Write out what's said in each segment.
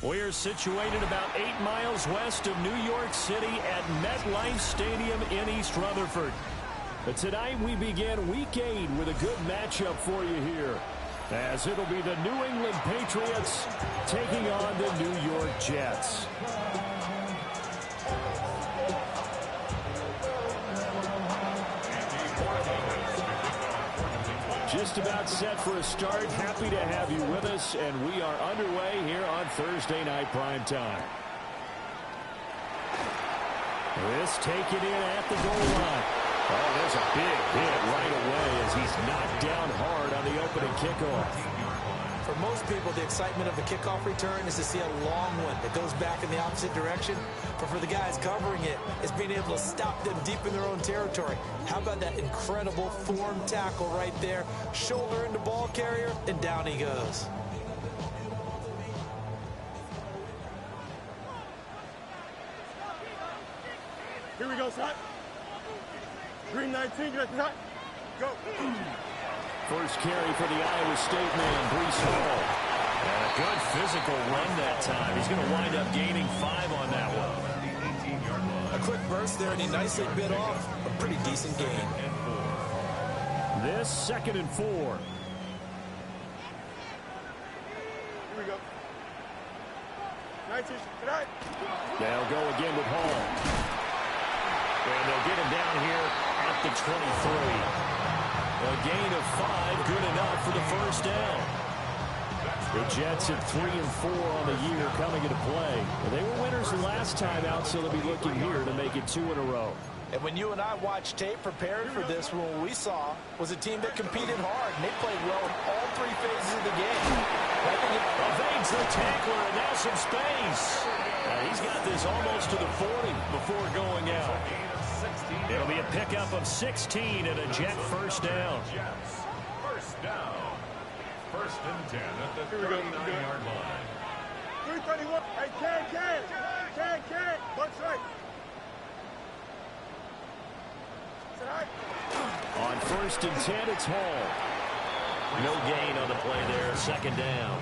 We're situated about 8 miles west of New York City at MetLife Stadium in East Rutherford. But tonight we begin Week 8 with a good matchup for you here, as it'll be the New England Patriots taking on the New York Jets. Just about set for a start. Happy to have you with us, and we are underway here on Thursday Night Primetime. This taken in at the goal line. Oh, there's a big hit right away as he's knocked down hard on the opening kickoff. For most people, the excitement of the kickoff return is to see a long one that goes back in the opposite direction. But for the guys covering it, it's being able to stop them deep in their own territory. How about that incredible form tackle right there? Shoulder into ball carrier, and down he goes. Here we go, Scott. Green 19, get that. Go. First carry for the Iowa State man, Breece Hall. And a good physical run that time. He's going to wind up gaining 5 on that one. A quick burst there, and he nicely bit off a pretty decent gain. This 2nd and 4. Here we go. 19, tonight. They'll go again with Hall. And they'll get him down here at the 23. A gain of 5, good enough for the first down. The Jets at 3 and 4 on the year coming into play. They were winners last time out, so they'll be looking here to make it 2 in a row. And when you and I watched tape prepared for this one, what we saw was a team that competed hard, and they played well in all 3 phases of the game. Evades the tackler, and now some space. He's got this almost to the 40 before going out. It'll be a pickup of 16 and a Jet first down. Jets first down. 1st and 10 at the 39-yard line. 331. Hey, can. Bunch right. On 1st and 10, it's Hall. No gain on the play there, 2nd down.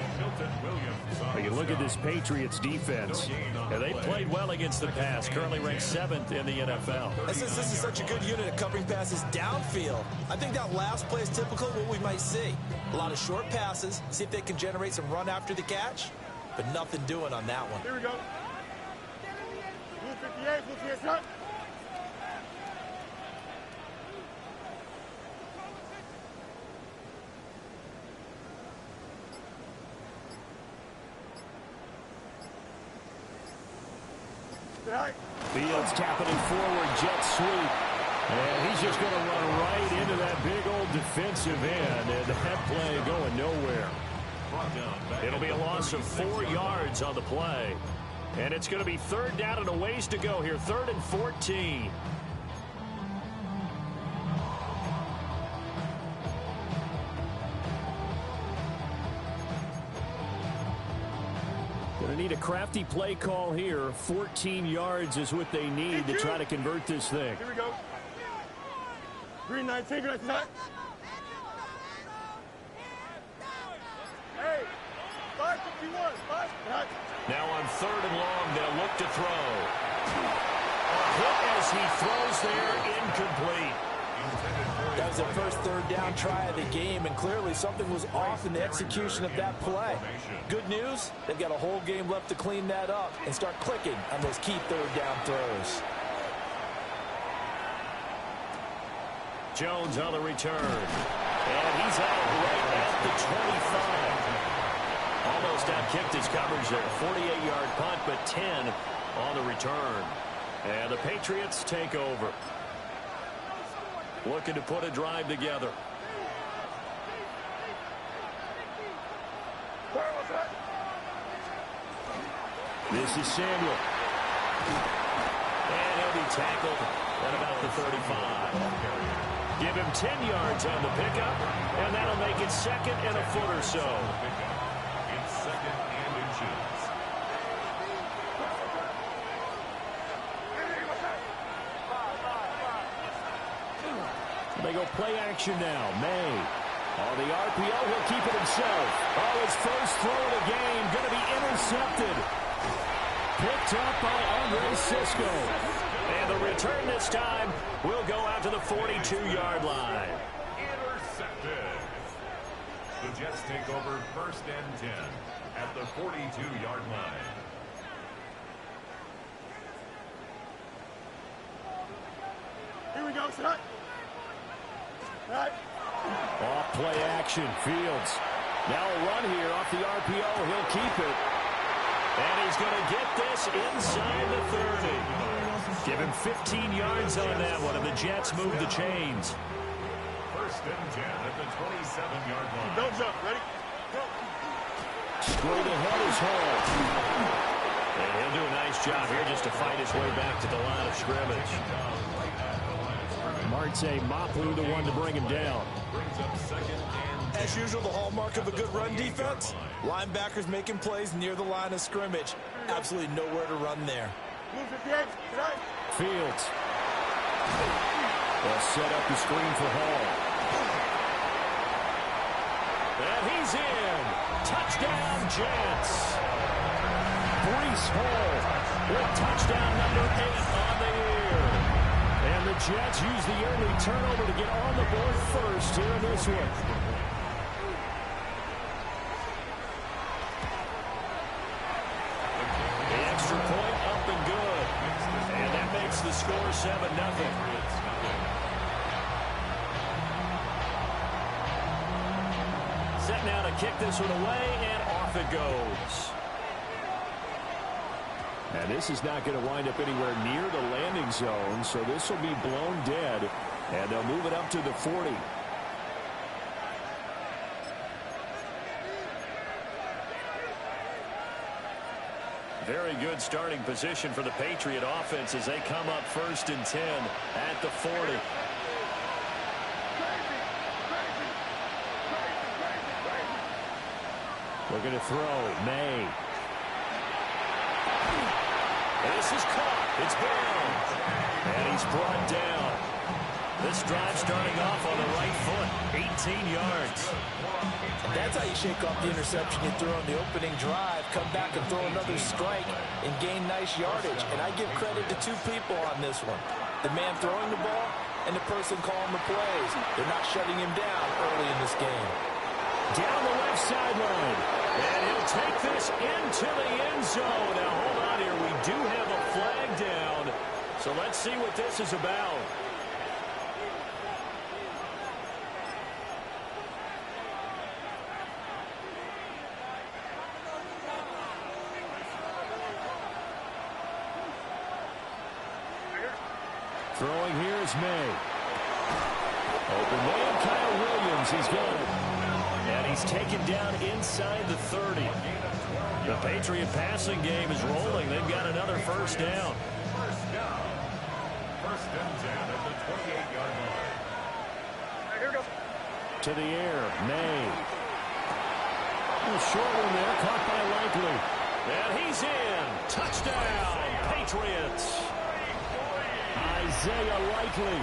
Well, you look at this Patriots defense. They played well against the pass, currently ranked 7th in the NFL. And since this is such a good unit at covering passes downfield, I think that last play is typical of what we might see. A lot of short passes, see if they can generate some run after the catch, but nothing doing on that one. Here we go. Blue 58, front. Fields tapping it forward, jet sweep. And he's just going to run right into that big old defensive end. And that play going nowhere. It'll be a loss of 4 yards on the play. And it's going to be 3rd down and a ways to go here. 3rd and 14. Going to need a crafty play call here. 14 yards is what they need to try to convert this thing. Here we go. Green 19, green 19. Hey, 551, 5. Now on 3rd and long, they'll look to throw. A hit as he throws there, incomplete. That was the first 3rd down try of the game, and clearly something was off in the execution of that play. Good news, they've got a whole game left to clean that up and start clicking on those key 3rd down throws. Jones on the return. And he's out right at the 25. Almost outkicked his coverage there. 48-yard punt, but 10 on the return. And the Patriots take over. Looking to put a drive together. This is Samuel. And he'll be tackled at about the 35. Give him 10 yards on the pickup, and that'll make it 2nd and a foot or so. It's 2nd and inches. They go play action now. May. On the RPO, he'll keep it himself. Oh, his first throw of the game going to be intercepted. Picked up by Andre Cisco. And the return this time will go out to the 42-yard line. Intercepted. The Jets take over 1st and 10 at the 42-yard line. Here we go, set. Right. Off play action, Fields. Now a run here off the RPO. He'll keep it. And he's going to get this inside the 30. Give him 15 yards on that one, and the Jets move the chains. 1st and 10 at the 27-yard line. Don't jump. Ready? Go. Straight ahead is Hall. And he'll do a nice job here just to fight his way back to the line of scrimmage. Marte Mapu, the one to bring him down. As usual, the hallmark of a good run defense, linebackers making plays near the line of scrimmage. Absolutely nowhere to run there. Move 58. Tonight. Fields. They'll set up the screen for Hall. And he's in. Touchdown, Jets. Breece Hall with touchdown number 8 on the year. And the Jets use the early turnover to get on the board first here in this one. The extra point up and good. And that makes the score 7-0. Set now to kick this one away, and off it goes. And this is not going to wind up anywhere near the landing zone, so this will be blown dead, and they'll move it up to the 40. Very good starting position for the Patriot offense as they come up 1st and 10 at the 40. Looking to throw, May. This is caught. It's down. And he's brought down. This drive starting off on the right foot. 18 yards. That's how you shake off the interception you threw on the opening drive, come back and throw another strike and gain nice yardage. And I give credit to 2 people on this one. The man throwing the ball and the person calling the plays. They're not shutting him down early in this game. Down the left sideline. And he'll take this into the end zone. Now, hold on here. We do have a flag down. So let's see what this is about. Throwing here is May. Open man, Kyle Williams. He's got it. And he's taken down inside the 30. The Patriot passing game is rolling. They've got another first down. 1st and 10 at the 28-yard line. Here we go. To the air, May. A short one there, caught by Likely. And he's in. Touchdown, Patriots. Isaiah Likely,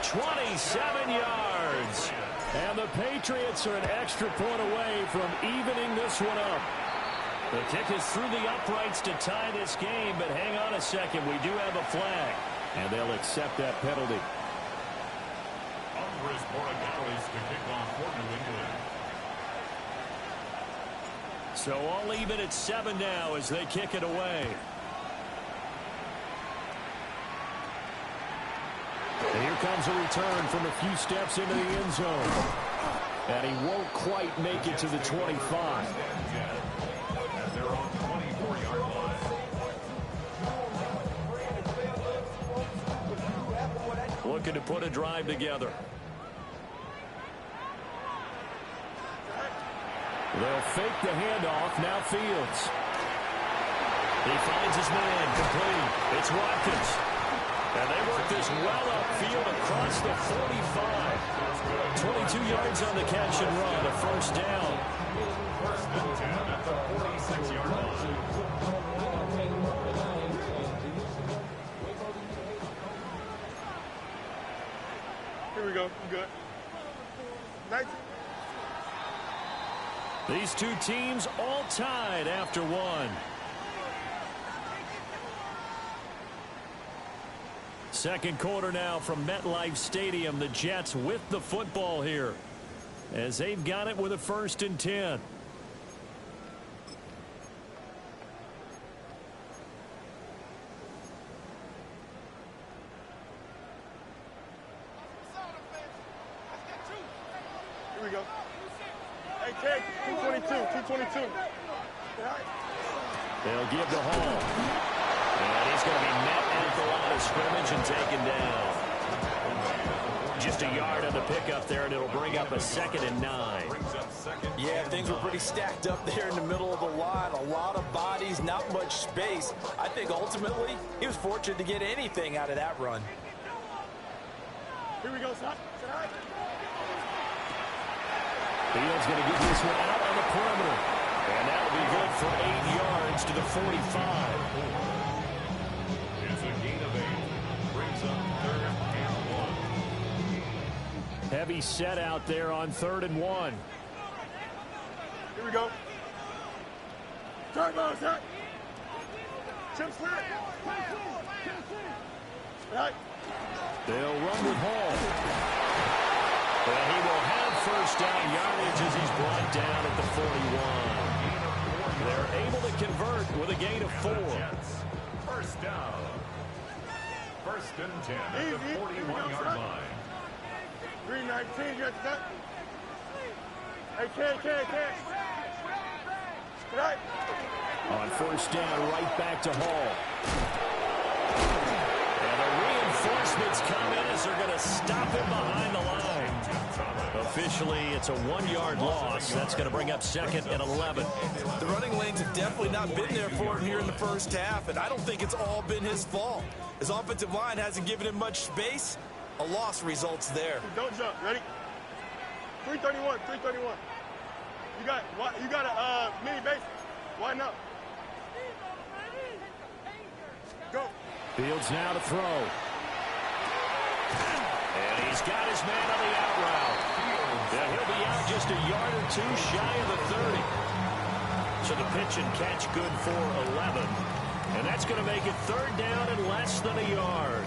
27 yards. And the Patriots are an extra point away from evening this one up. The kick is through the uprights to tie this game, but hang on a second. We do have a flag, and they'll accept that penalty. Andres Borregales to kick off for New England. So all even at 7 now as they kick it away. And here comes a return from a few steps into the end zone. And he won't quite make it to the 25. At their own 24-yard line. Looking to put a drive together. They'll fake the handoff. Now Fields. He finds his man complete. It's Watkins. And they work this well upfield across the 45. 22 yards on the catch and run. A first down. 1st and 10 at the 46-yard line. Here we go. You good. 19. These two teams all tied after one. Second quarter now from MetLife Stadium. The Jets with the football here as they've got it with a 1st and 10. Here we go. Hey, K, 222. They'll give to Hall. And he's going to be met at the line of scrimmage and taken down. Just a yard on the pickup there, and it'll bring up a 2nd and 9. Yeah, things were pretty stacked up there in the middle of the line. A lot of bodies, not much space. I think ultimately he was fortunate to get anything out of that run. Here we go, son. Fields going to get this one out on the perimeter. And that'll be good for 8 yards to the 45. It's a gain of 8. Brings up 3rd and 1. Heavy set out there on 3rd and 1. Here we go. Turbo, son. Chip slant. Right. They'll run with Hall. And he will have 1st down yardage as he's brought down at the 41. They're able to convert with a gain of 4. 1st down. 1st and 10 at the 41-yard line. 319, you got that? Hey, K. Right. On 1st down, right back to Hall. And the reinforcements come in as they're going to stop him behind the line. Officially, it's a 1-yard loss. That's going to bring up 2nd and 11. The running lanes have definitely not been there for him here in the first half, and I don't think it's all been his fault. His offensive line hasn't given him much space. A loss results there. Don't jump. Ready? 331. You got a mini base. Why not? Go. Fields now to throw. And he's got his man on the out route. And he'll be out just a yard or 2 shy of the 30. So the pitch and catch good for 11. And that's going to make it 3rd down and less than a yard.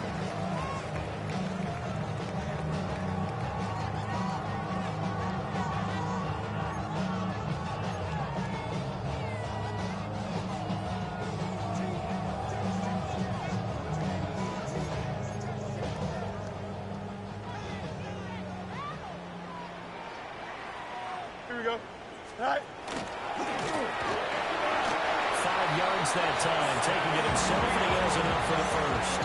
Here we go. All right. 5 yards that time, taking it himself, and he has enough for the 1st.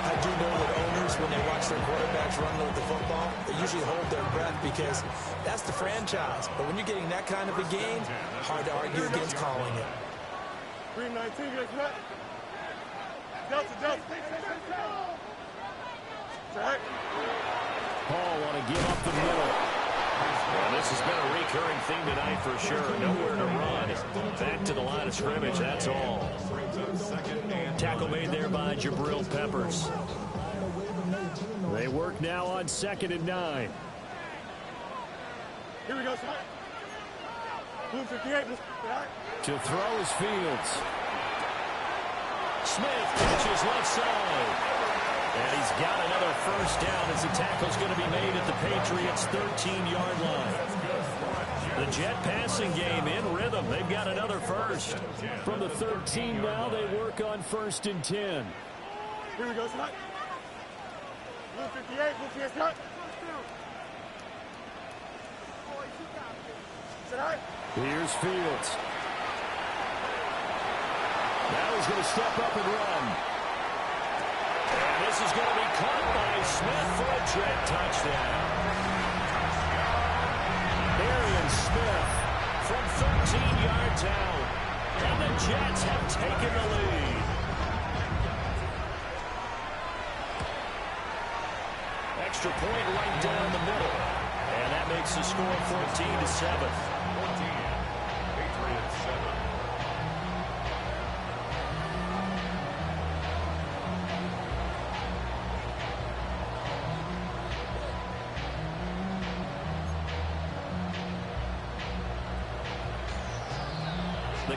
I do know that owners, when they watch their quarterbacks run with the football, they usually hold their breath because that's the franchise. But when you're getting that kind of a game, hard to argue against calling it. 319, you got that? Delta. Right. Paul want to give up the middle. Well, this has been a recurring theme tonight for sure. Nowhere to run. Back to the line of scrimmage, that's all. Tackle made there by Jabril Peppers. They work now on 2nd and 9. Here we go, son. Blue 58. Right. To throw is Fields. Smith catches left side. And he's got another 1st down as the tackle's going to be made at the Patriots' 13-yard line. The Jet passing game in rhythm. They've got another 1st. From the 13 now, they work on 1st and 10. Here we go, son. Blue 58, son. Here's Fields. Now he's going to step up and run. And this is going to be caught by Smith for a Jet touchdown. Arian Smith from 13 yards out. And the Jets have taken the lead. Extra point right down the middle. And that makes the score 14-7.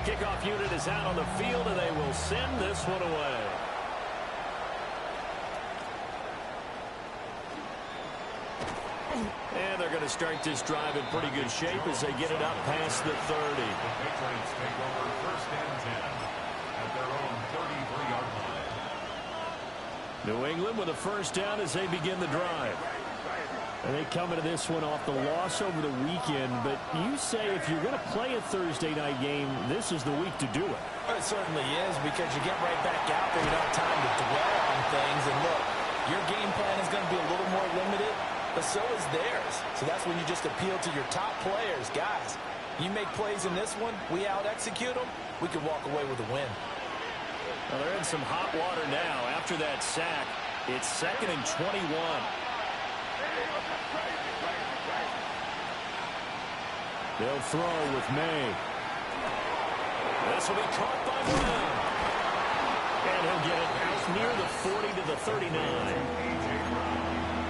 kickoff unit is out on the field, and they will send this one away. And they're going to start this drive in pretty good shape as they get it up past the 30. The Patriots take over first and 10 at their own 33-yard line. New England with a first down as they begin the drive. And they come into this one off the loss over the weekend, but you say if you're going to play a Thursday night game, this is the week to do it. Well, it certainly is, because you get right back out there. You don't have time to dwell on things. And look, your game plan is going to be a little more limited, but so is theirs. So that's when you just appeal to your top players. Guys, you make plays in this one, we out-execute them, we can walk away with a win. Well, they're in some hot water now. After that sack, it's 2nd and 21. They'll throw with May. This will be caught by Brown. And he'll get it out near the 40 to the 39.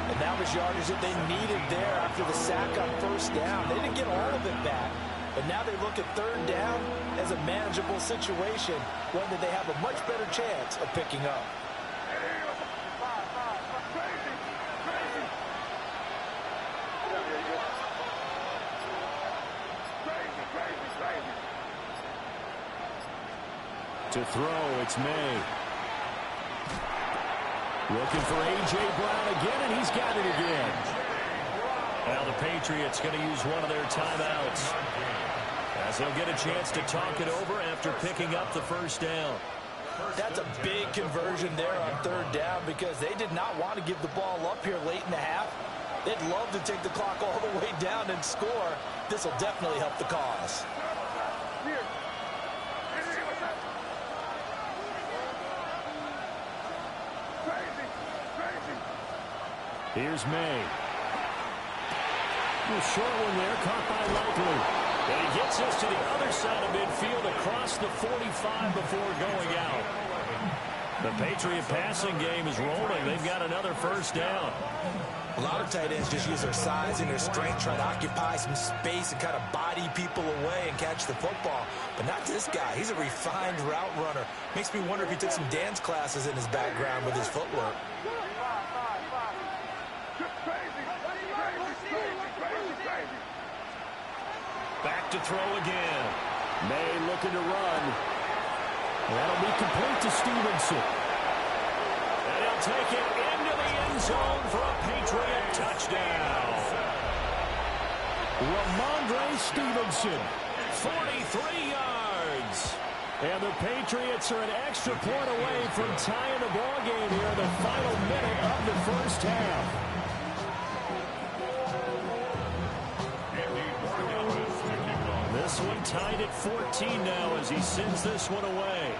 And that was yardage that they needed there after the sack on first down. They didn't get all of it back, but now they look at third down as a manageable situation, one that they have a much better chance of picking up. To throw, it's May. Looking for A.J. Brown again, and he's got it again. Now the Patriots going to use one of their timeouts, as they'll get a chance to talk it over after picking up the first down. That's a big conversion there on third down, because they did not want to give the ball up here late in the half. They'd love to take the clock all the way down and score. This will definitely help the cause. Here's May. A short one there, caught by Likely. And he gets us to the other side of midfield across the 45 before going out. The Patriot passing game is rolling. They've got another first down. A lot of tight ends just use their size and their strength, try to occupy some space and kind of body people away and catch the football. But not this guy. He's a refined route runner. Makes me wonder if he took some dance classes in his background with his footwork. Back to throw again. May looking to run. That'll be complete to Stevenson. And he'll take it into the end zone for a Patriot touchdown. Ramondre Stevenson, 43 yards. And the Patriots are an extra point away from tying the ball game here in the final minute of the first half. This one tied at 14 now as he sends this one away.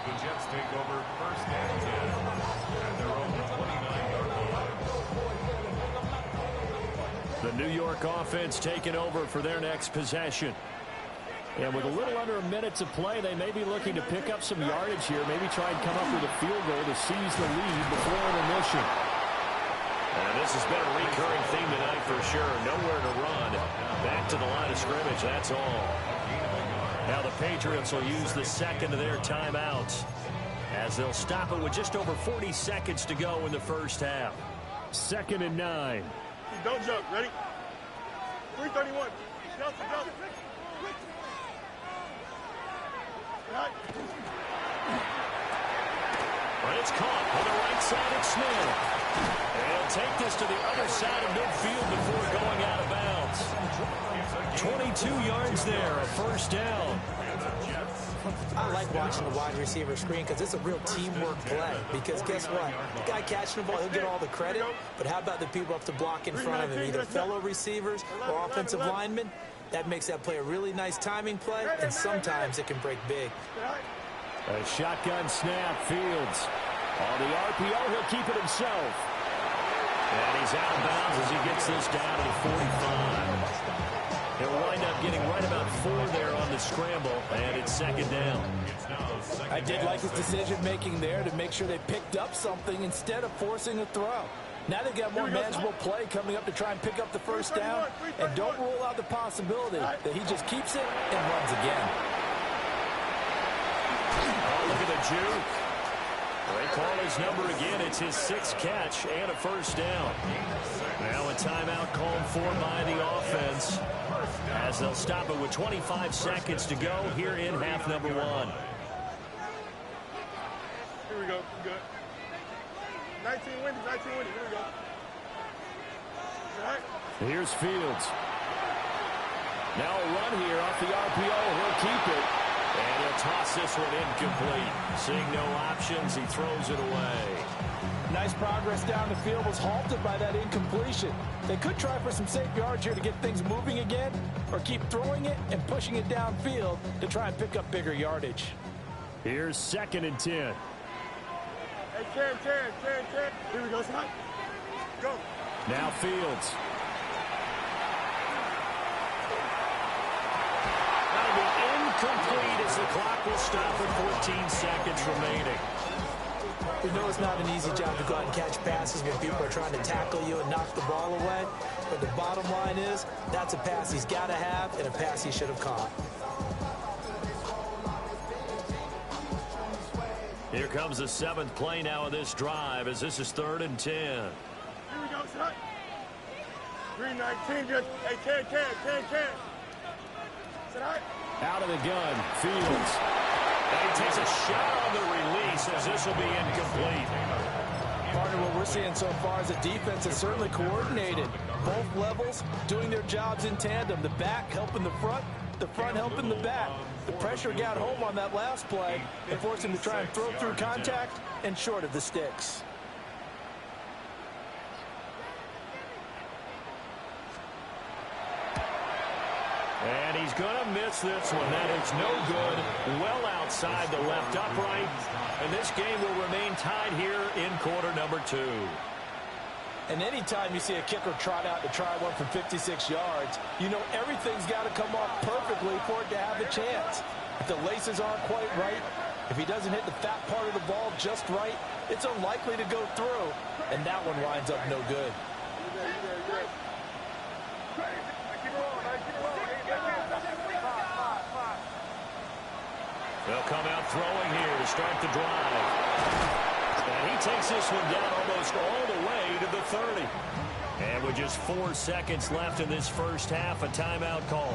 The Jets take over first and 10 at their own 29-yard line. The New York offense taking over for their next possession. And with a little under a minute to play, they may be looking to pick up some yardage here. Maybe try and come up with a field goal to seize the lead before intermission. And this has been a recurring theme tonight for sure. Nowhere to run. Back to the line of scrimmage, that's all. Now the Patriots will use the second of their timeouts, as they'll stop it with just over 40 seconds to go in the first half. 2nd and 9. Don't jump. Ready? 331. Jump. But it's caught on the right side of Smith. And he'll take this to the other side of midfield before going out of bounds. 22 yards there, a first down. I like watching the wide receiver screen because it's a real teamwork play. Because guess what? The guy catching the ball, he'll get all the credit. But how about the people up to block in front of him, either fellow receivers or offensive linemen? That makes that play a really nice timing play, and sometimes it can break big. A shotgun snap, Fields. On the RPO, he'll keep it himself. And he's out of bounds as he gets this down to the 45. He'll wind up getting right about 4 there on the scramble, and it's 2nd down. I did like his decision-making there to make sure they picked up something instead of forcing a throw. Now they've got more manageable play coming up to try and pick up the first down. And don't rule out the possibility that he just keeps it and runs again. Oh, look at the juke. They call his number again. It's his 6th catch and a first down. Now a timeout called for by the offense, as they'll stop it with 25 seconds to go here in half number 1. Here we go. Good. 19 winning. Here we go. All right. Here's Fields. Now a run here off the RPO. He'll keep it. And he'll toss this one incomplete. Seeing no options, he throws it away. Nice progress down the field was halted by that incompletion. They could try for some safe yards here to get things moving again, or keep throwing it and pushing it downfield to try and pick up bigger yardage. Here's 2nd and 10. Hey, Ken. Here we go, son. Go. Now Fields. That'll be incomplete as the clock will stop with 14 seconds remaining. We know it's not an easy job to go out and catch passes when people are trying to tackle you and knock the ball away. But the bottom line is, that's a pass he's got to have and a pass he should have caught. Here comes the 7th play now of this drive, as this is 3rd and 10. Here we go, son. Green 19, just, hey, Ken. Sit out. Out of the gun, Fields. And he takes a shot on the release, as this will be incomplete. Partner, what we're seeing so far is the defense is certainly coordinated. Both levels doing their jobs in tandem. The back helping the front helping the back. The pressure got home on that last play and forced him to try and throw through contact and short of the sticks. And he's going to miss this one. That is no good. Well outside the left upright. And this game will remain tied here in quarter number 2. And anytime you see a kicker trot out to try one from 56 yards, you know everything's got to come off perfectly for it to have a chance. If the laces aren't quite right, if he doesn't hit the fat part of the ball just right, it's unlikely to go through. And that one winds up no good. They'll come out throwing here to start the drive. And he takes this one down almost all the way to the 30. And with just 4 seconds left in this first half, a timeout call.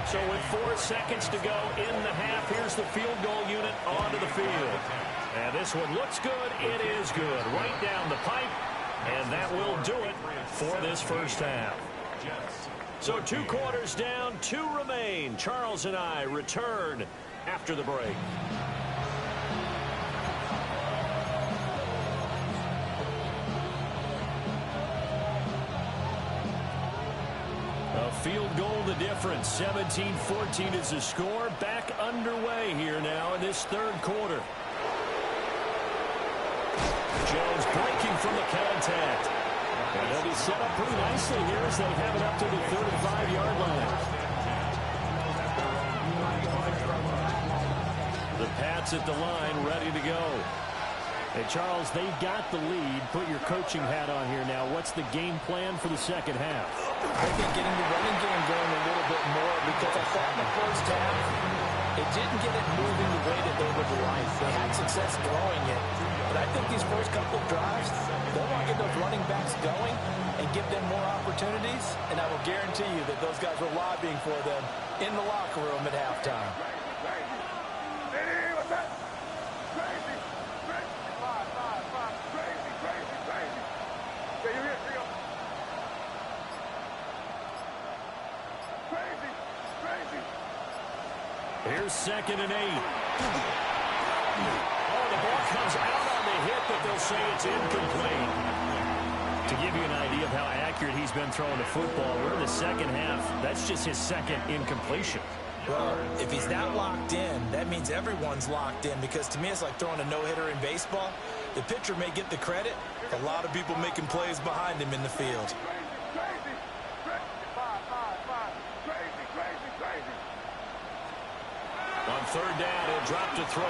So with 4 seconds to go in the half, here's the field goal unit onto the field. And this one looks good. It is good. Right down the pipe. And that will do it for this first half. So 2 quarters down, 2 remain. Charles and I return after the break. A field goal the difference. 17-14 is the score. Back underway here now in this 3rd quarter. Jones breaking from the contact. And they'll be set up pretty nicely here as they have it up to the 35-yard line. The Pats at the line ready to go. Hey, Charles, they've got the lead. Put your coaching hat on here now. What's the game plan for the second half? I think getting the running game going a little bit more, because I thought in the first half it didn't get it moving the way that they would like. They had success throwing it. But I think these first couple of drives, they'll want to get those running backs going and give them more opportunities. And I will guarantee you that those guys were lobbying for them in the locker room at halftime. Here's 2nd and 8. Oh, the ball comes out on the hit, but they'll say it's incomplete. To give you an idea of how accurate he's been throwing the football, we're in the second half. That's just his 2nd incompletion. Well, if he's that locked in, that means everyone's locked in, because to me it's like throwing a no-hitter in baseball. The pitcher may get the credit, a lot of people making plays behind him in the field. On third down, he'll drop to throw.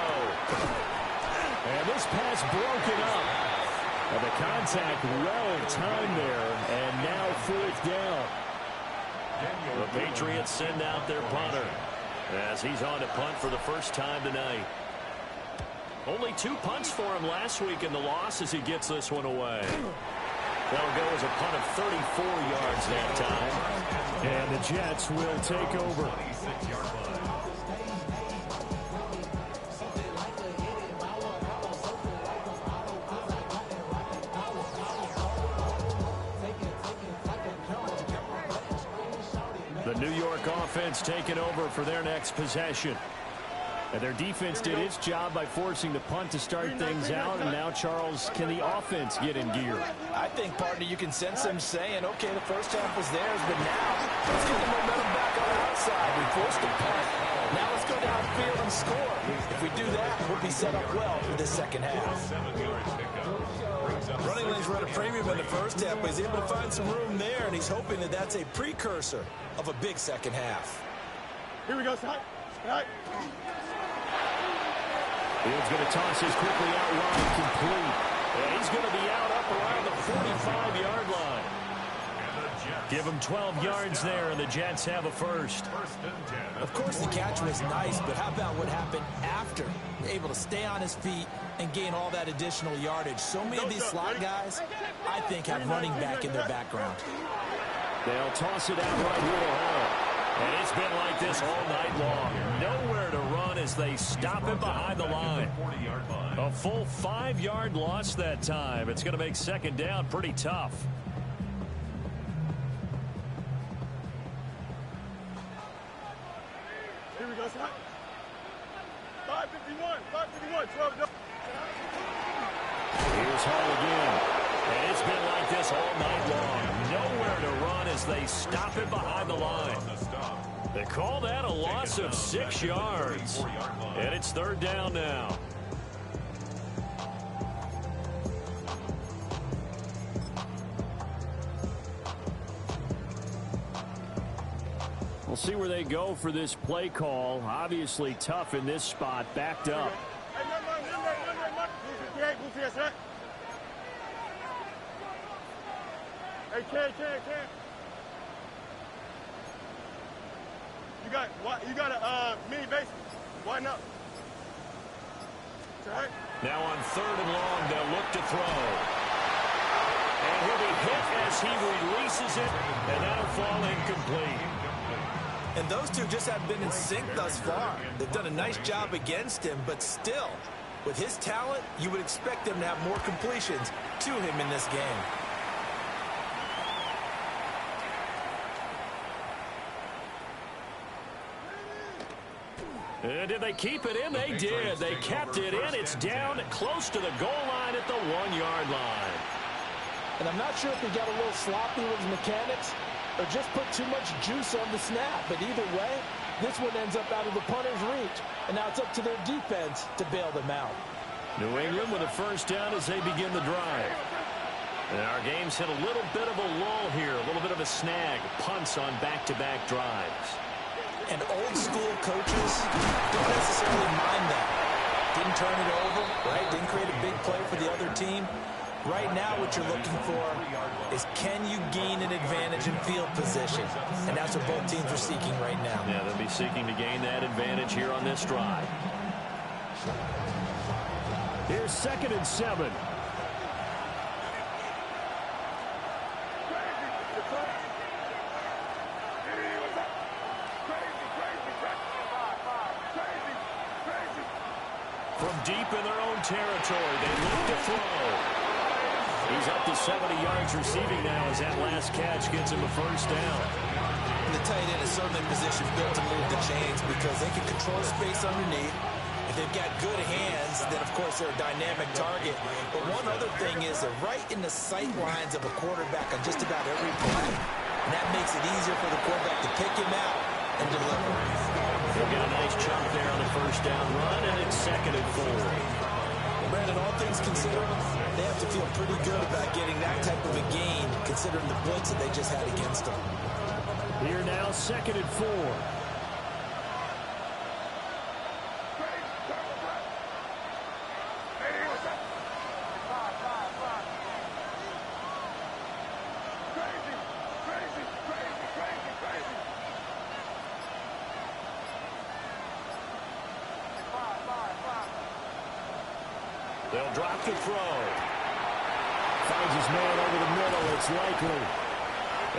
And this pass broken up. And the contact well timed there, and now fourth down. The Patriots send out their punter as he's on to punt for the first time tonight. Only 2 punts for him last week in the loss as he gets this one away. That'll go as a punt of 34 yards that time. And the Jets will take over. The New York offense taking over for their next possession. And their defense did its job by forcing the punt to start things out. And now, Charles, can the offense get in gear? I think, partner, you can sense them saying, okay, the first half was theirs, but now let's get the momentum back on the outside. We forced the punt. Now let's go downfield and score. If we do that, we'll be set up well for the second half. Running lanes were at a premium in the first half, but he's able to find some room there, and he's hoping that that's a precursor of a big second half. Here we go, Scott. Field's going to toss this quickly out wide, complete. And he's going to be out up around the 45-yard line. Give him 12 yards there, and the Jets have a first. Of course, the catch was nice, but how about what happened after? Able to stay on his feet and gain all that additional yardage. So many of these slot guys, I think, have running back in their background. They'll toss it out right here to home. And it's been like this all night long. Nowhere to run as they stop him behind the line. A full 5-yard loss that time. It's going to make second down pretty tough. Here we go, Scott. 5:51, 12. Here's Hall again. And it's been like this all night long. Nowhere to run as they stop him behind the line. They call that a loss of 6 yards. And it's third down now. We'll see where they go for this play call. Obviously tough in this spot, backed up. Hey, Ken. You got a mini base. Why not? Right. Now on third and long, they'll look to throw. And he'll be hit as he releases it, and that'll fall incomplete. And those two just haven't been in sync thus far. They've done a nice job against him, but still, with his talent, you would expect them to have more completions to him in this game. Did they keep it in? They did. They kept it in. It's down close to the goal line at the 1-yard line. And I'm not sure if he got a little sloppy with his mechanics or just put too much juice on the snap. But either way, this one ends up out of the punter's reach. And now it's up to their defense to bail them out. New England with a first down as they begin the drive. And our game's hit a little bit of a lull here, a little bit of a snag. Punts on back-to-back drives. And old-school coaches don't necessarily mind that. Didn't turn it over, right? Didn't create a big play for the other team. Right now, what you're looking for is can you gain an advantage in field position? And that's what both teams are seeking right now. Yeah, they'll be seeking to gain that advantage here on this drive. Here's 2nd and 7. From deep in their own territory, they look to throw. He's up to 70 yards receiving now as that last catch gets him a first down. And the tight end is certainly in position built to move the chains because they can control space underneath. If they've got good hands, then, of course, they're a dynamic target. But one other thing is they're right in the sight lines of a quarterback on just about every play. And that makes it easier for the quarterback to pick him out and deliver. They'll get a nice chunk there on the first down run, and it's 2nd and 4. Brandon, all things considered, they have to feel pretty good about getting that type of a gain, considering the blitz that they just had against them. Here now, 2nd and 4. drop to throw. Finds his man over the middle. It's likely.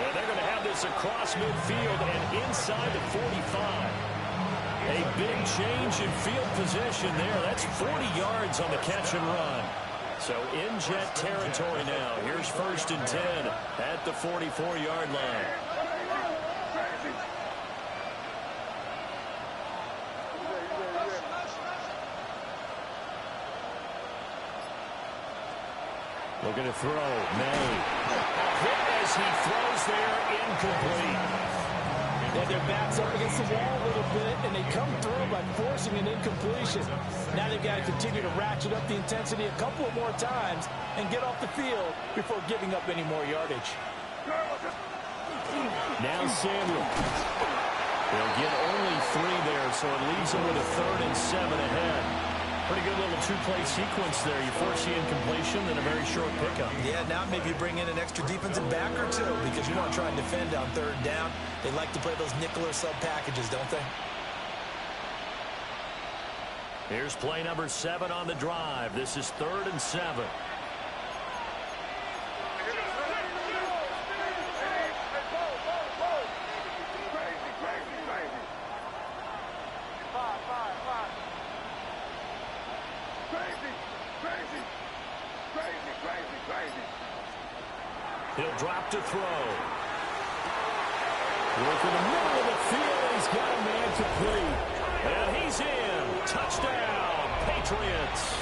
And they're going to have this across midfield and inside the 45. A big change in field position there. That's 40 yards on the catch and run. So in Jet territory now. Here's 1st and 10 at the 44-yard line. Looking to throw. May. Hit as he throws there, incomplete. And their backs up against the wall a little bit, and they come through by forcing an incompletion. Now they've got to continue to ratchet up the intensity a couple of more times and get off the field before giving up any more yardage. Now Samuel. They'll get only 3 there, so it leaves them with a 3rd and 7 ahead. Pretty good little 2-play sequence there. You force the incompletion, then a very short pickup. Yeah, now maybe you bring in an extra defensive back or two because you want to try and defend on 3rd down. They like to play those nickel or sub packages, don't they? Here's play number 7 on the drive. This is 3rd and 7. He'll drop to throw. Work in the middle of the field. He's got a man complete. And he's in. Touchdown, Patriots.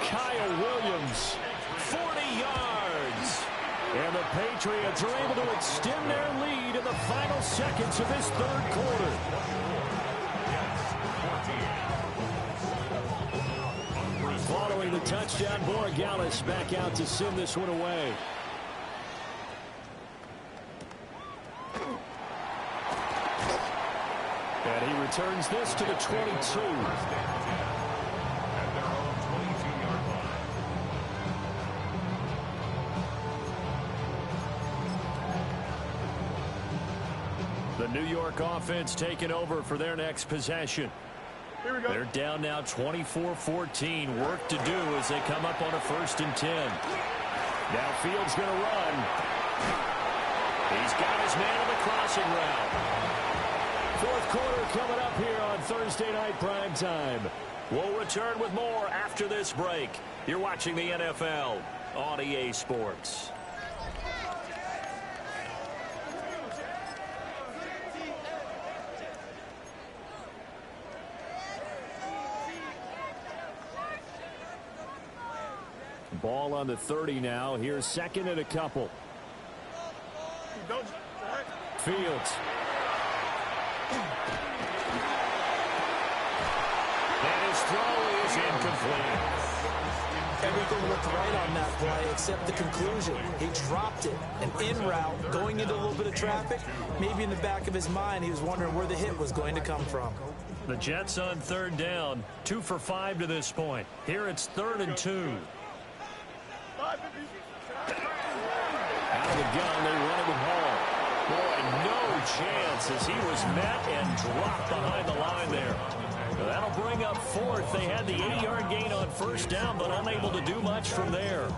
Kyle Williams, 40 yards. And the Patriots are able to extend their lead in the final seconds of this 3rd quarter. Following the touchdown, Borregales back out to send this one away. And he returns this to the 22. At their own 22-yard line. The New York offense taking over for their next possession. Here we go. They're down now 24-14. Work to do as they come up on a 1st and 10. Now Fields going to run. He's got his man on the crossing route. 4th quarter coming up here on Thursday Night Prime Time. We'll return with more after this break. You're watching the NFL on EA Sports. Ball on the 30 now. Here's 2nd and a couple. Fields. And his throw is incomplete. Everything looked right on that play except the conclusion. He dropped it. An in route going into a little bit of traffic. Maybe in the back of his mind he was wondering where the hit was going to come from. The Jets on 3rd down. 2 for 5 to this point. Here it's 3rd and 2. Out of the gun, they run it with Hall. Boy, no chance as he was met and dropped behind the line there. That'll bring up 4th. They had the 80-yard gain on 1st down, but unable to do much from there.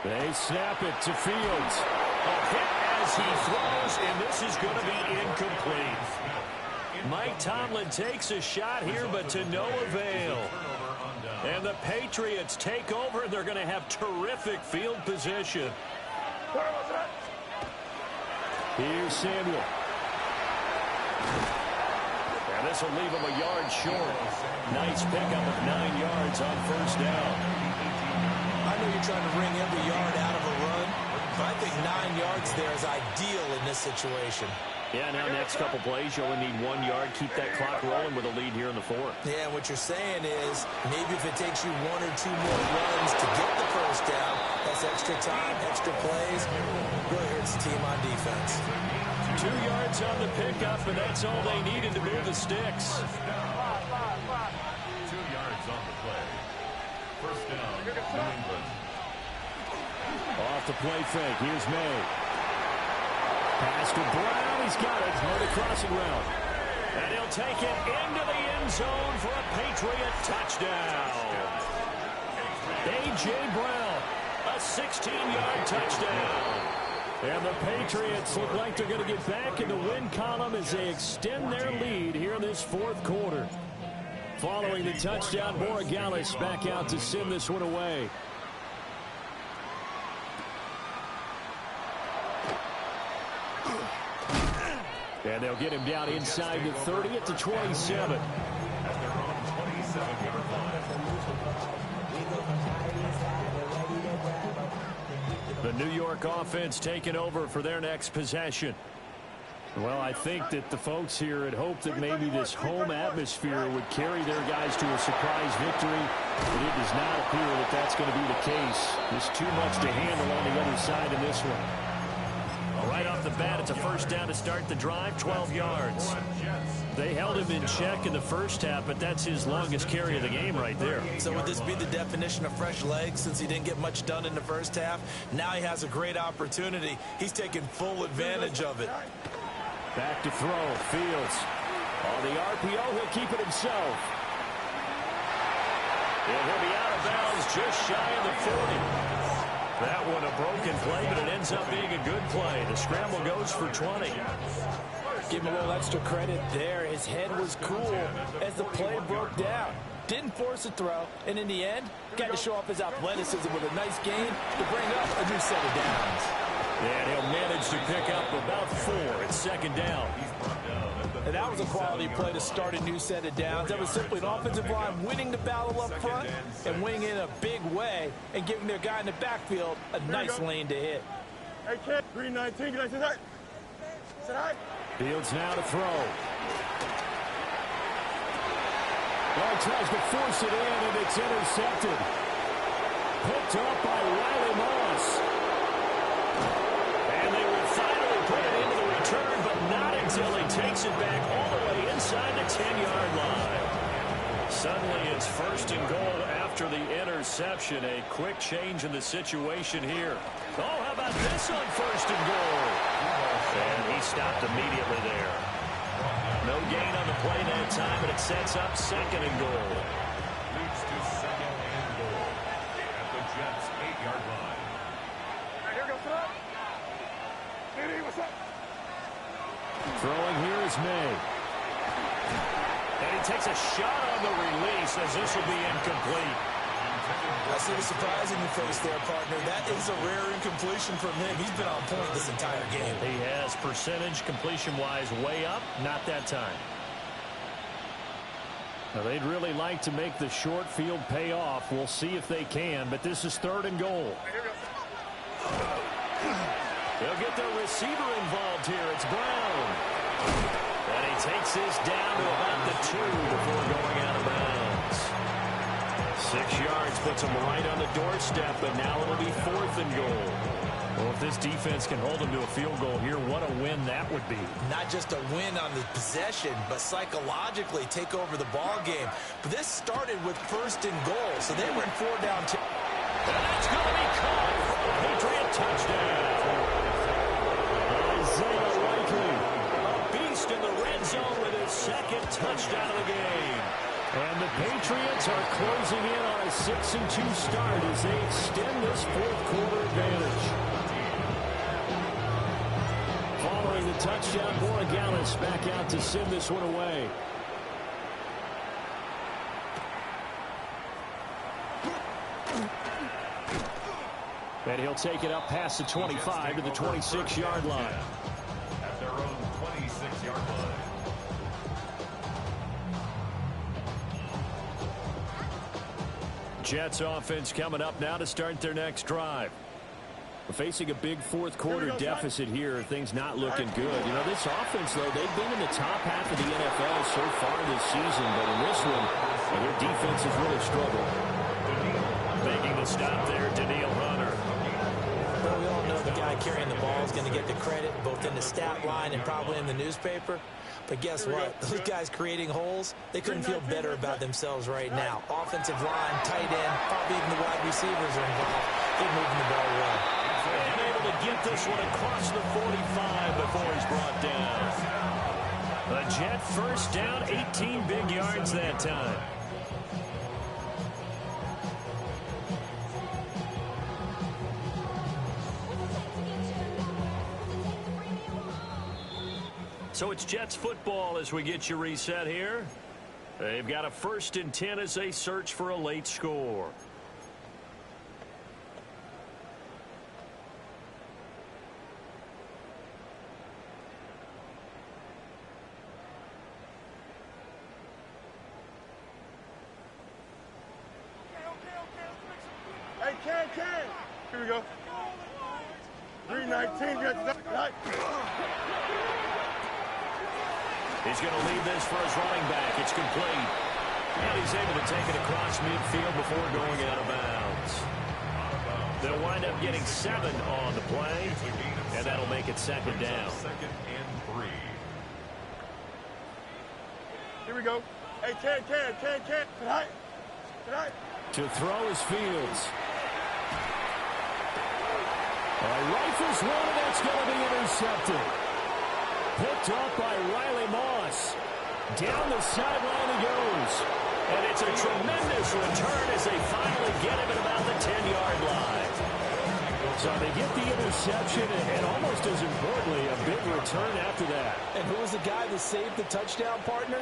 They snap it to Fields. A hit as he throws, and this is going to be incomplete. Mike Tomlin takes a shot here, but to no avail. And the Patriots take over, and they're going to have terrific field position. Here's Samuel. And this will leave him a yard short. Nice pickup of 9 yards on 1st down. I know you're trying to wring every yard out of a run, but I think 9 yards there is ideal in this situation. Yeah, now next couple plays, you only need 1 yard. Keep that clock rolling with a lead here in the 4th. Yeah, what you're saying is maybe if it takes you 1 or 2 more runs to get the 1st down, that's extra time, extra plays. Really hurts the team on defense. 2 yards on the pickup, and that's all they needed to move the sticks. 2 yards. on the play. First down, New England. Off the play fake. Here's May. Pass to Brown. He's got it. On the crossing route. And he'll take it into the end zone for a Patriot touchdown. A.J. Brown, a 16-yard touchdown. And the Patriots look like they're going to get back in the win column as they extend their lead here in this fourth quarter. Following the touchdown, Borregales back out to send this one away. And they'll get him down inside the 30 at the 27. At their own 27-yard line. The New York offense taking over for their next possession. Well, I think that the folks here had hoped that maybe this home atmosphere would carry their guys to a surprise victory, but it does not appear that that's going to be the case. There's too much to handle on the other side in this one. Right off the bat, it's a first down to start the drive, 12 yards. They held him in check in the first half, but that's his longest carry of the game right there. So would this be the definition of fresh legs since he didn't get much done in the first half? Now he has a great opportunity. He's taking full advantage of it. Back to throw, Fields. On the RPO, he'll keep it himself. And he'll be out of bounds just shy of the 40. That one a broken play, but it ends up being a good play. The scramble goes for 20. Give him a little extra credit there. His head was cool as the play broke down. Didn't force a throw, and in the end, got to show off his athleticism with a nice gain to bring up a new set of downs. And he'll manage to pick up about 4 at second down. And that was a quality play to start a new set of downs. That was simply an offensive line winning the battle up front and winning in a big way and giving their guy in the backfield a nice lane to hit. Hey, kid, 319, get that. Sit high. Fields now to throw. Well, tries to force it in, and it's intercepted. Picked up by Riley Moss. And they will finally put it into the return, but not until he takes it back all the way inside the 10-yard line. Suddenly it's first and goal after the interception. A quick change in the situation here. Oh, how about this on first and goal? And he stopped immediately there. No gain on the play that time, and it sets up second and goal. Leads to second and goal at the Jets' 8-yard line. Hey, here goes up. Hey, what's up? Throwing here is May. And he takes a shot on the release as this will be incomplete. I see the surprise in your face there, partner. That is a rare incompletion from him. He's been on point this entire game. He has percentage completion-wise way up, not that time. Now, they'd really like to make the short field pay off. We'll see if they can, but this is third and goal. They'll get their receiver involved here. It's Brown. And he takes this down to about the 2 before going out of bounds. 6 yards puts him right on the doorstep, but now it'll be fourth and goal. Well, if this defense can hold them to a field goal here, what a win that would be. Not just a win on the possession, but psychologically take over the ball game. But this started with first and goal, so they were in 4 down. And that's going to be caught for a Patriot touchdown. Isaiah Likely, a beast in the red zone with his second touchdown of the game. And the Patriots are closing in on a 6-2 start as they extend this fourth quarter advantage. Following the touchdown, Borregales back out to send this one away. And he'll take it up past the 25 to the 26-yard line. At their own 26-yard line. Jets offense coming up now to start their next drive. We're facing a big fourth quarter deficit here. Things not looking good. You know, this offense, though, they've been in the top half of the NFL so far this season, but in this one, their defense has really struggled. Making the stop there, Daniil Hunter. Well, we all know the guy carrying the ball is going to get the credit both in the stat line and probably in the newspaper. But guess what? Those guys creating holes, they couldn't feel better about themselves right now. Offensive line, tight end, probably even the wide receivers are involved. They're moving the ball well. And able to get this one across the 45 before he's brought down. A Jet first down, 18 big yards that time. So it's Jets football as we get you reset here. They've got a 1st and 10 as they search for a late score. Hey, Can. Here we go. 319. He's going to leave this for his running back. It's complete. And he's able to take it across midfield before going out of bounds. They'll wind up getting 7 on the play, and that'll make it 2nd down. 2nd and 3. Here we go. Hey, Can. Tonight. To throw is Fields. Rifles one, and that's going to be intercepted. Picked up by Riley Moss. Down the sideline he goes. And it's a tremendous return as they finally get him at about the 10-yard line. So they get the interception, and almost as importantly, a big return after that. And who was the guy that saved the touchdown, partner?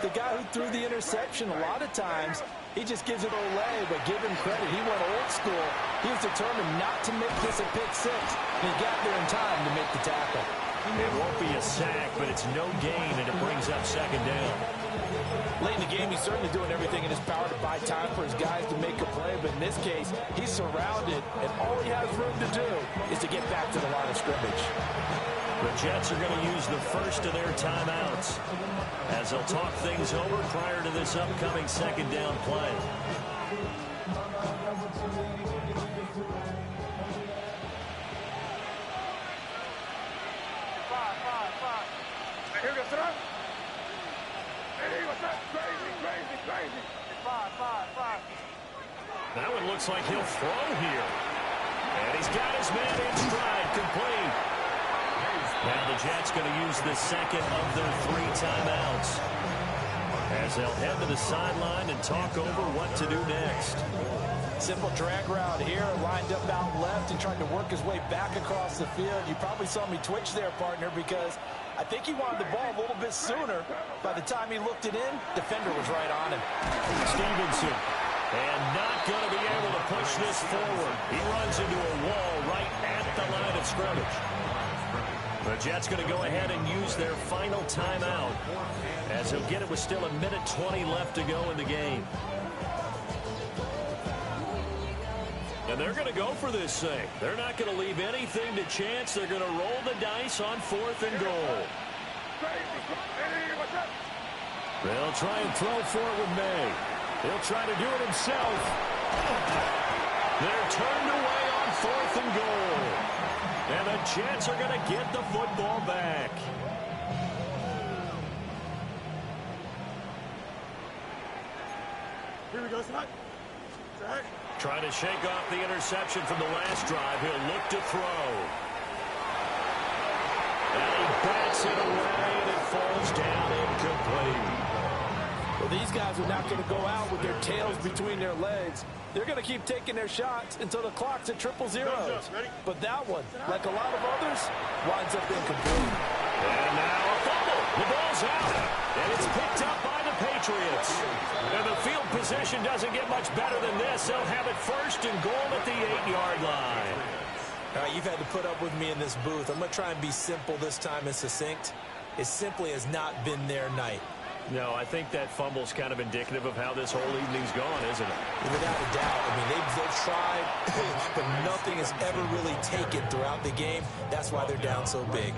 The guy who threw the interception. A lot of times, he just gives it Olay, but give him credit. He went old school. He was determined not to make this a pick 6, and he got there in time to make the tackle. It won't be a sack, but it's no gain, and it brings up 2nd down. Late in the game, he's certainly doing everything in his power to buy time for his guys to make a play, but in this case, he's surrounded, and all he has room to do is to get back to the line of scrimmage. The Jets are going to use the first of their timeouts as they'll talk things over prior to this upcoming 2nd down play. Here we go, son. Hey, what's up? Crazy. 5. That one looks like he'll throw here. And he's got his man in stride, complete. Now the Jets going to use the 2nd of their 3 timeouts as they'll head to the sideline and talk over what to do next. Simple drag route here, lined up out left and trying to work his way back across the field. You probably saw me twitch there, partner, because I think he wanted the ball a little bit sooner. By the time he looked it in, defender was right on him. Stevenson, and not going to be able to push this forward. He runs into a wall right at the line of scrimmage. The Jets going to go ahead and use their final timeout as he'll get it with still 1:20 left to go in the game. And they're going to go for this thing. They're not going to leave anything to chance. They're going to roll the dice on 4th and goal. They'll try and throw for it with May. He'll try to do it himself. They're turned away on 4th and goal. And the Jets are going to get the football back. Here we go, son. Trying to shake off the interception from the last drive. He'll look to throw. And he bats it away, and it falls down incomplete. Well, these guys are not going to go out with their tails between their legs. They're going to keep taking their shots until the clock's at 000. But that one, like a lot of others, winds up incomplete. And now a fumble. The ball's out. And it's picked up by the Patriots. And the field position doesn't get much better than this. They'll have it 1st and goal at the 8-yard line. All right, you've had to put up with me in this booth. I'm going to try and be simple this time and succinct. It simply has not been their night. No, I think that fumble's kind of indicative of how this whole evening's gone, isn't it? Without a doubt. I mean, they've tried, but nothing has ever really taken throughout the game. That's why they're down so big.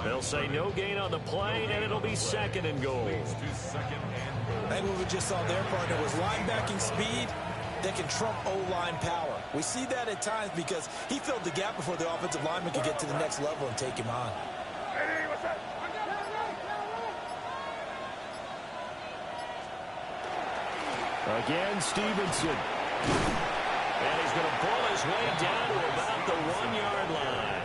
They'll say no gain on the play, and it'll be 2nd and goal. I think what we just saw there, partner, was linebacking speed that can trump O-line power. We see that at times because he filled the gap before the offensive lineman could get to the next level and take him on. Again, Stevenson. And he's going to pull his way down to about the 1-yard line.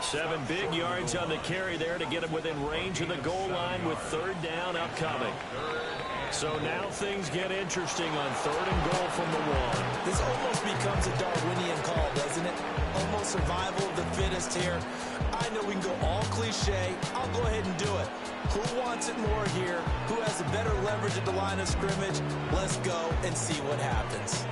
7 big yards on the carry there to get him within range of the goal line with 3rd down upcoming. So now things get interesting on 3rd and goal from the 1. This almost becomes a Darwinian call, doesn't it? Almost survival of the fittest here. I know we can go all cliche. I'll go ahead and do it. Who wants it more here? Who has a better leverage at the line of scrimmage? Let's go and see what happens.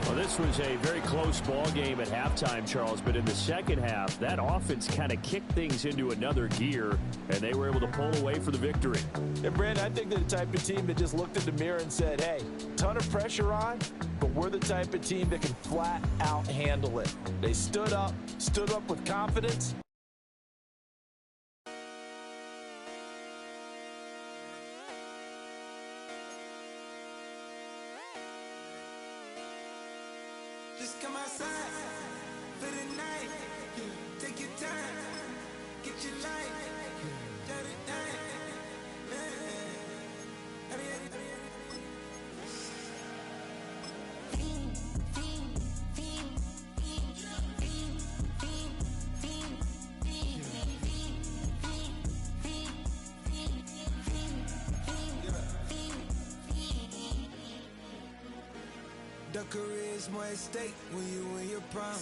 Well, this was a very close ball game at halftime, Charles, but in the second half, that offense kind of kicked things into another gear, and they were able to pull away for the victory. And, Brandon, I think they're the type of team that just looked in the mirror and said, hey, ton of pressure on, but we're the type of team that can flat out handle it. They stood up with confidence. Just come outside for the night. Take your time, get your life. Let it down. The career's more at stake when you in your prime.